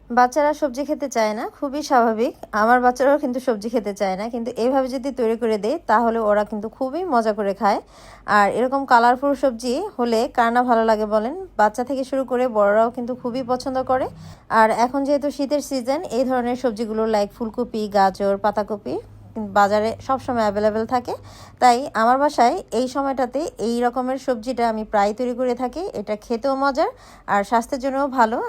বাচ্চারা সবজি খেতে চায় না, খুবই স্বাভাবিক। আমার বাচ্চারাও কিন্তু সবজি খেতে চায় না, কিন্তু এইভাবে যদি তৈরি করে দেয় তাহলে ওরা কিন্তু খুবই মজা করে খায়। আর এরকম কালারফুল সবজি হলে কার না ভালো লাগে বলেন? বাচ্চা থেকে শুরু করে বড়রাও কিন্তু খুবই পছন্দ করে। আর এখন যেহেতু শীতের সিজন, এই ধরনের সবজিগুলো লাইক ফুলকপি, গাজর, পাতাকপি বাজারে সবসময় অ্যাভেলেবেল থাকে। তাই আমার বাসায় এই সময়টাতে এই রকমের সবজিটা আমি প্রায় তৈরি করে থাকি। এটা খেতেও মজার আর স্বাস্থ্যের জন্যও ভালো,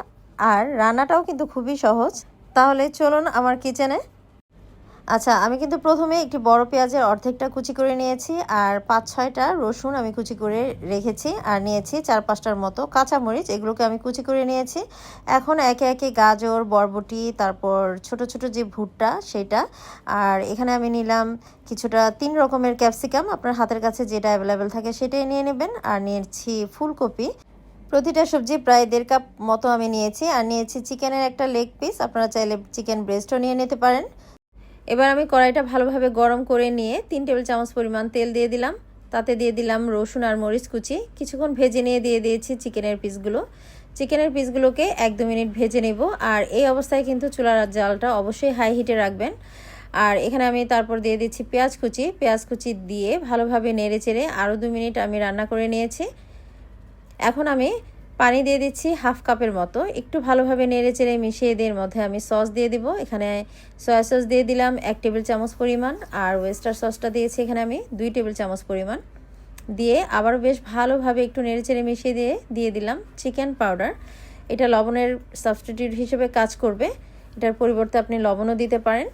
আর রান্নাটাও কিন্তু খুবই সহজ। তাহলে চলুন আমার কিচেনে। আচ্ছা, আমি কিন্তু প্রথমে একটি বড় পেঁয়াজের অর্ধেকটা কুচি করে নিয়েছি, আর 5-6টা রসুন আমি কুচি করে রেখেছি, আর নিয়েছি 4-5টার মতো কাঁচামরিচ, এগুলোকে আমি কুচি করে নিয়েছি। এখন একে একে গাজর, বরবটি, তারপর ছোট ছোট যে ভুট্টা সেটা, আর এখানে আমি নিলাম কিছুটা 3 রকমের ক্যাপসিকাম, আপনার হাতের কাছে যেটা অ্যাভেলেবেল থাকে সেটাই নিয়ে নেবেন। আর নিয়েছি ফুলকপি, প্রতিটা সবজি প্রায় 1.5 কাপ মতো আমি নিয়েছি। আর নিয়েছি চিকেনের একটা লেগ পিস, আপনারা চাইলে চিকেন ব্রেস্টও নিয়ে নিতে পারেন। এবার আমি কড়াইটা ভালোভাবে গরম করে নিয়ে 3 টেবিল চামচ পরিমাণ তেল দিয়ে দিলাম। তাতে দিয়ে দিলাম রসুন আর মরিচ কুচি, কিছুক্ষণ ভেজে নিয়ে দিয়ে দিয়েছি চিকেনের পিসগুলো। চিকেনের পিসগুলোকে 1-2 মিনিট ভেজে নেব। আর এই অবস্থায় কিন্তু চুলার জালটা অবশ্যই হাই হিটে রাখবেন। আর এখানে আমি তারপর দিয়ে দিচ্ছি পেঁয়াজ কুচি দিয়ে ভালোভাবে নেড়ে চেড়ে আরও 2 মিনিট আমি রান্না করে নিয়েছি। এখন আমি পানি দিয়ে দিচ্ছি 1/2 কাপের মতো, একটু ভালোভাবে নেড়ে চেড়ে মিশিয়ে দিয়ে এর মধ্যে আমি সস দিয়ে দিব। এখানে সয়া সস দিয়ে দিলাম 1 টেবিল চামচ পরিমাণ, আর ওয়েস্টার সসটা দিয়েছি এখানে আমি 2 টেবিল চামচ পরিমাণ। দিয়ে আবার বেশ ভালোভাবে একটু নেড়ে চেড়ে মিশিয়ে দিয়ে দিলাম চিকেন পাউডার। এটা লবণের সাবস্টিটিউট হিসেবে কাজ করবে, এটার পরিবর্তে আপনি লবণও দিতে পারেন।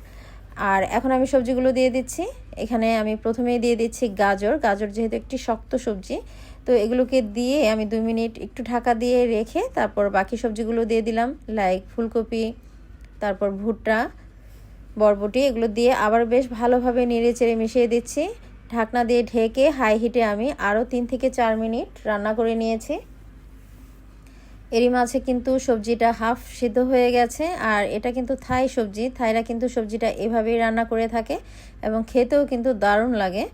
আর এখন আমি সবজিগুলো দিয়ে দিচ্ছি। এখানে আমি প্রথমেই দিয়ে দিচ্ছি গাজর যেহেতু একটি শক্ত সবজি, তো এগুলোকে দিয়ে আমি 2 মিনিট একটু ঢাকা দিয়ে রেখে তারপর বাকি সবজিগুলো দিয়ে দিলাম, লাইক ফুলকপি, তারপর ভুট্টা, বরবটি, এগুলো দিয়ে আবার বেশ ভালোভাবে নেড়ে চেড়ে মিশিয়ে দিচ্ছি। ঢাকনা দিয়ে ঢেকে হাই হিটে আমি আরও 3 থেকে 4 মিনিট রান্না করে নিয়েছি। এরই মাঝে কিন্তু সবজিটা হাফ সিদ্ধ হয়ে গেছে। আর এটা কিন্তু থাই সবজি, থাইরা কিন্তু সবজিটা এভাবেই রান্না করে থাকে এবং খেতেও কিন্তু দারুণ লাগে।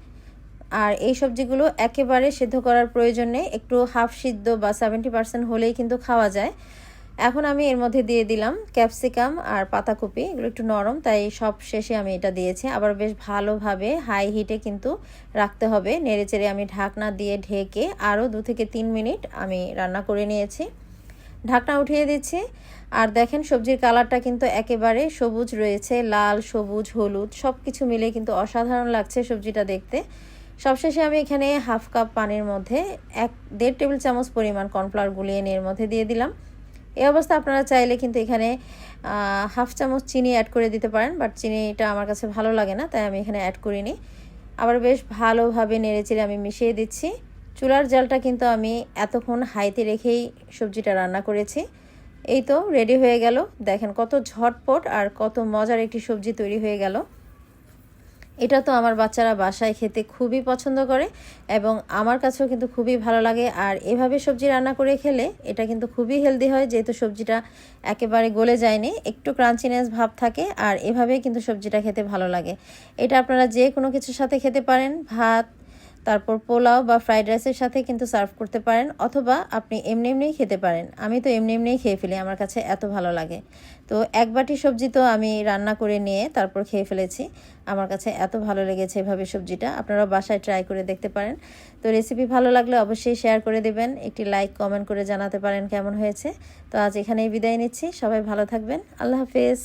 আর এই সবজিগুলো একেবারে সিদ্ধ করার প্রয়োজন নেই, একটু হাফ সিদ্ধ বা 70% হলেই কিন্তু খাওয়া যায়। এখন আমি এর মধ্যে দিয়ে দিলাম ক্যাপসিকাম আর পাতাকপি, এগুলো একটু নরম তাই সব শেষে আমি এটা দিয়েছি। আবার বেশ ভালোভাবে হাই হিটে কিন্তু রাখতে হবে, নেড়েচেড়ে আমি ঢাকনা দিয়ে ঢেকে আরও 2 থেকে 3 মিনিট আমি রান্না করে নিয়েছি। ঢাকনা উঠিয়ে দিচ্ছি। আর দেখেন সবজির কালারটা কিন্তু একেবারে সবুজ রয়েছে, লাল, সবুজ, হলুদ সব কিছু মিলে কিন্তু অসাধারণ লাগছে সবজিটা দেখতে। সবশেষে আমি এখানে 1/2 কাপ পানির মধ্যে 1.5 টেবিল চামচ পরিমাণ কর্নফ্লাওয়ার গুলিয়ে নিয়ে এর মধ্যে দিয়ে দিলাম। এই অবস্থা আপনারা চাইলে কিন্তু এখানে 1/2 চামচ চিনি অ্যাড করে দিতে পারেন, বাট চিনিটা আমার কাছে ভালো লাগে না তাই আমি এখানে অ্যাড করিনি। আবার বেশ ভালোভাবে নেড়েচেড়ে আমি মিশিয়ে দিচ্ছি। চুলার জালটা কিন্তু আমি এতক্ষণ হাইতে রেখেই সবজিটা রান্না করেছি। এই তো রেডি হয়ে গেল, দেখেন কত ঝটপট আর কত মজার একটি সবজি তৈরি হয়ে গেল। এটা তো আমার বাচ্চারা বাসায় খেতে খুবই পছন্দ করে এবং আমার কাছেও কিন্তু খুবই ভালো লাগে। আর এভাবে সবজি রান্না করে খেলে এটা কিন্তু খুবই হেলদি হয়, যেহেতু সবজিটা একেবারে গলে যায়নি, একটু ক্রাঞ্চিনেস ভাব থাকে। আর এভাবেই কিন্তু সবজিটা খেতে ভালো লাগে। এটা আপনারা যে কোনো কিছুর সাথে খেতে পারেন, ভাত, তারপর পোলাও বা ফ্রাইড রাইসের সাথে কিন্তু সার্ভ করতে পারেন, অথবা আপনি এমনিই খেতে পারেন। আমি তো এমনিই খেয়ে ফেলি, আমার কাছে এত ভালো লাগে। তো 1 বাটি সবজি তো আমি রান্না করে নিয়ে তারপর খেয়ে ফেলেছি। আমার কাছে এত ভালো লেগেছে এভাবে সবজিটা, আপনারা বাসায় ট্রাই করে দেখতে পারেন। তো রেসিপি ভালো লাগলে অবশ্যই শেয়ার করে দেবেন, একটি লাইক কমেন্ট করে জানাতে পারেন কেমন হয়েছে। তো আজ এখানেই বিদায় নিচ্ছি, সবাই ভালো থাকবেন, আল্লাহ হাফেজ।